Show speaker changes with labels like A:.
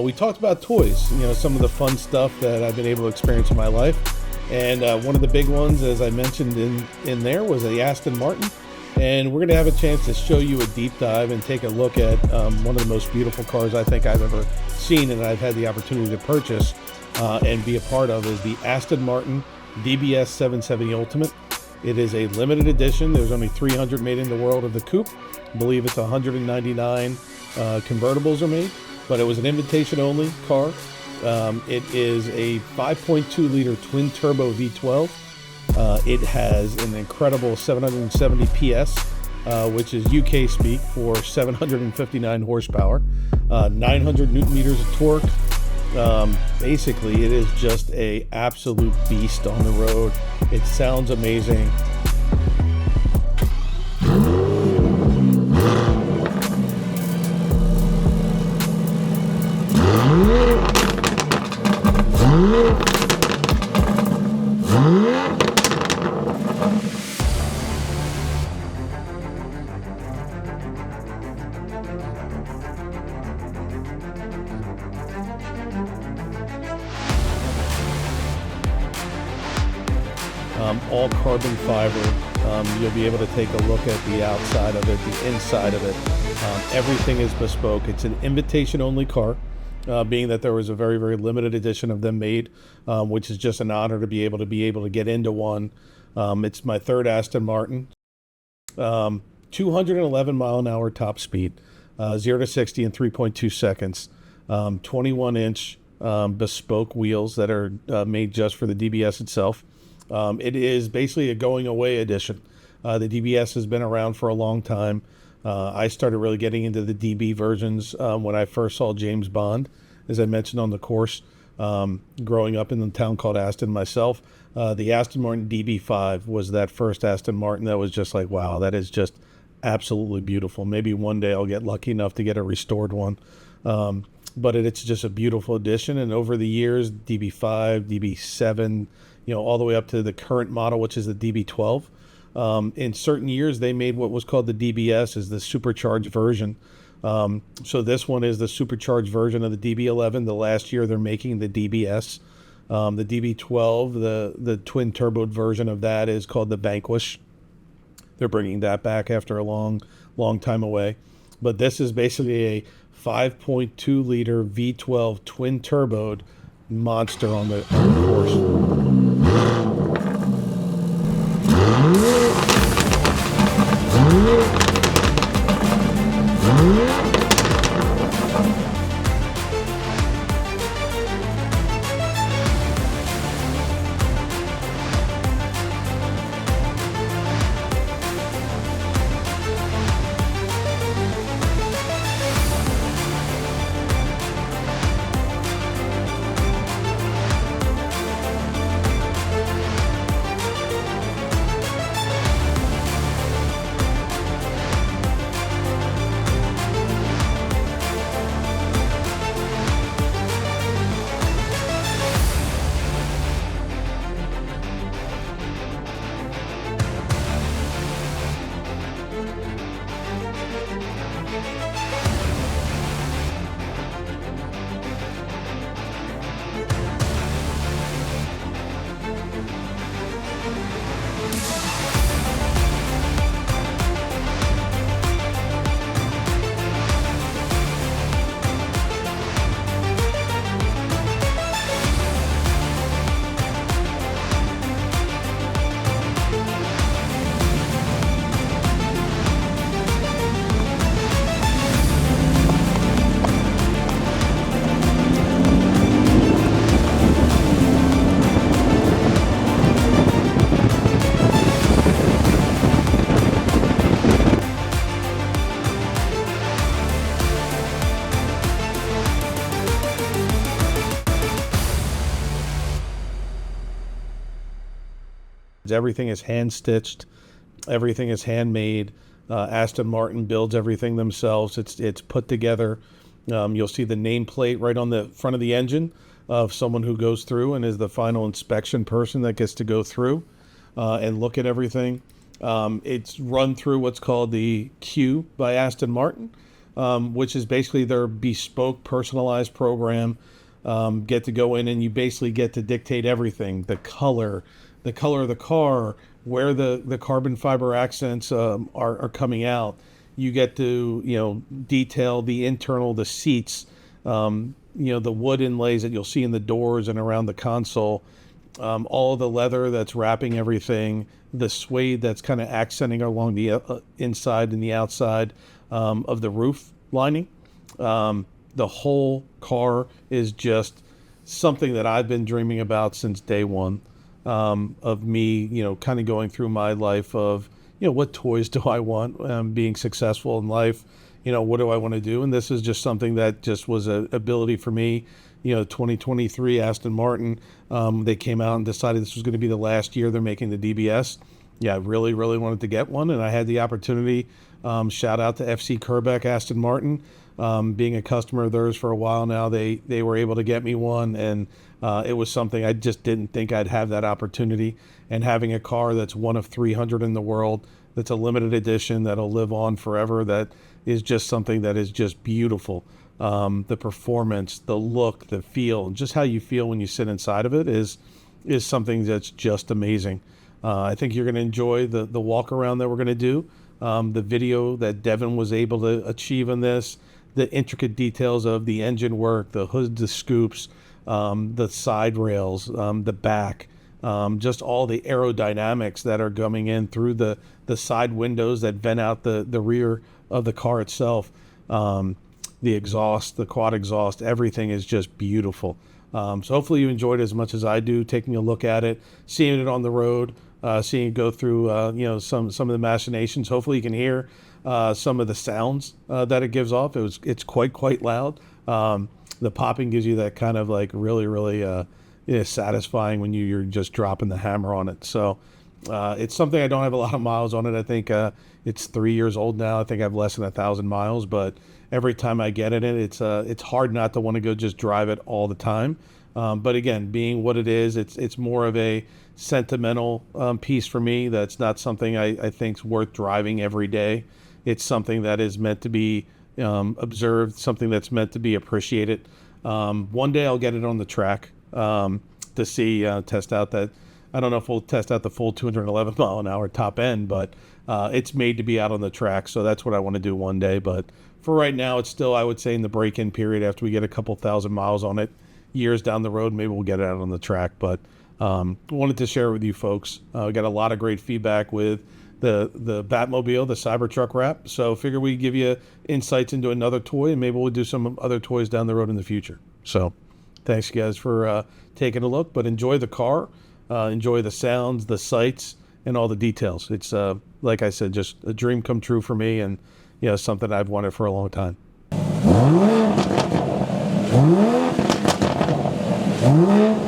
A: we talked about toys, some of the fun stuff that I've been able to experience in my life. And one of the big ones, as I mentioned in there, was the Aston Martin. And we're going to have a chance to show you a deep dive and take a look at one of the most beautiful cars I think I've ever seen and I've had the opportunity to purchase and be a part of, is the Aston Martin DBS 770 Ultimate. It is a limited edition. There's only 300 made in the world of the coupe. I believe it's 199 convertibles are made, but it was an invitation only car. It is a 5.2 liter twin turbo V12. It has an incredible 770 PS, which is UK speak for 759 horsepower, 900 newton meters of torque. Basically, it is just a absolute beast on the road. It sounds amazing. All carbon fiber. You'll be able to take a look at the outside of it, the inside of it. Everything is bespoke. It's an invitation only car, being that there was a very, very limited edition of them made, which is just an honor to be able to get into one. It's my third Aston Martin. 211 mile an hour top speed, 0 to 60 in 3.2 seconds. 21-inch bespoke wheels that are made just for the DBS itself. It is basically a going away edition. The DBS has been around for a long time. I started really getting into the DB versions when I first saw James Bond, as I mentioned on the course, growing up in the town called Aston myself. The Aston Martin DB5 was that first Aston Martin that was just like, wow, that is just absolutely beautiful. Maybe one day I'll get lucky enough to get a restored one. But it's just a beautiful addition. And over the years, DB5, DB7, all the way up to the current model, which is the DB12. In certain years, they made what was called the DBS, is the supercharged version. So this one is the supercharged version of the DB11. The last year, they're making the DBS. The DB12, the twin turboed version of that, is called the Vanquish. They're bringing that back after a long, long time away. But this is basically a 5.2 liter V12 twin turboed monster on the course. Everything is hand stitched. Everything is handmade. Aston Martin builds everything themselves. It's put together. You'll see the nameplate right on the front of the engine of someone who goes through and is the final inspection person that gets to go through and look at everything. It's run through what's called the Q by Aston Martin. which is basically their bespoke personalized program. Get to go in and you basically get to dictate everything: the color of the car, where the carbon fiber accents are coming out. You get to, detail the internal, the seats, the wood inlays that you'll see in the doors and around the console, all the leather that's wrapping everything, the suede that's kind of accenting along the inside and the outside of the roof lining. The whole car is just something that I've been dreaming about since day one, of me, kind of going through my life of, what toys do I want, being successful in life, what do I want to do? And this is just something that just was an ability for me. 2023 Aston Martin, they came out and decided this was going to be the last year they're making the DBS. Yeah, I really, really wanted to get one, and I had the opportunity. Shout out to FC Kerbeck, Aston Martin. Being a customer of theirs for a while now, they were able to get me one, and it was something I just didn't think I'd have that opportunity. And having a car that's one of 300 in the world, that's a limited edition, that'll live on forever, that is just something that is just beautiful. The performance, the look, the feel, just how you feel when you sit inside of it is something that's just amazing. I think you're going to enjoy the walk around that we're going to do, the video that Devin was able to achieve in this, the intricate details of the engine work, the hood, the scoops, the side rails, the back, just all the aerodynamics that are coming in through the side windows that vent out the rear of the car itself. The exhaust, the quad exhaust, everything is just beautiful. So hopefully you enjoyed it as much as I do, taking a look at it, seeing it on the road, seeing it go through, some of the machinations. Hopefully you can hear some of the sounds that it gives off. It's quite loud. The popping gives you that kind of like really satisfying when you're just dropping the hammer on it. So it's something I don't have a lot of miles on it. I think it's 3 years old now. I think I have less than 1,000 miles, but every time I get in it, it's hard not to want to go just drive it all the time. But again, being what it is, it's more of a sentimental piece for me. That's not something I think's worth driving every day. It's something that is meant to be observed, something that's meant to be appreciated. One day I'll get it on the track to see, test out that. I don't know if we'll test out the full 211 mile an hour top end, but it's made to be out on the track. So that's what I want to do one day. But for right now, it's still, I would say, in the break-in period after we get a couple thousand miles on it. Years down the road, maybe we'll get it out on the track. But wanted to share with you folks. We got a lot of great feedback with the Batmobile, the Cybertruck wrap. So figure we give you insights into another toy, and maybe we'll do some other toys down the road in the future. So thanks, guys, for taking a look. But enjoy the car. Enjoy the sounds, the sights, and all the details. It's, like I said, just a dream come true for me, and something I've wanted for a long time.
B: Mm-hmm.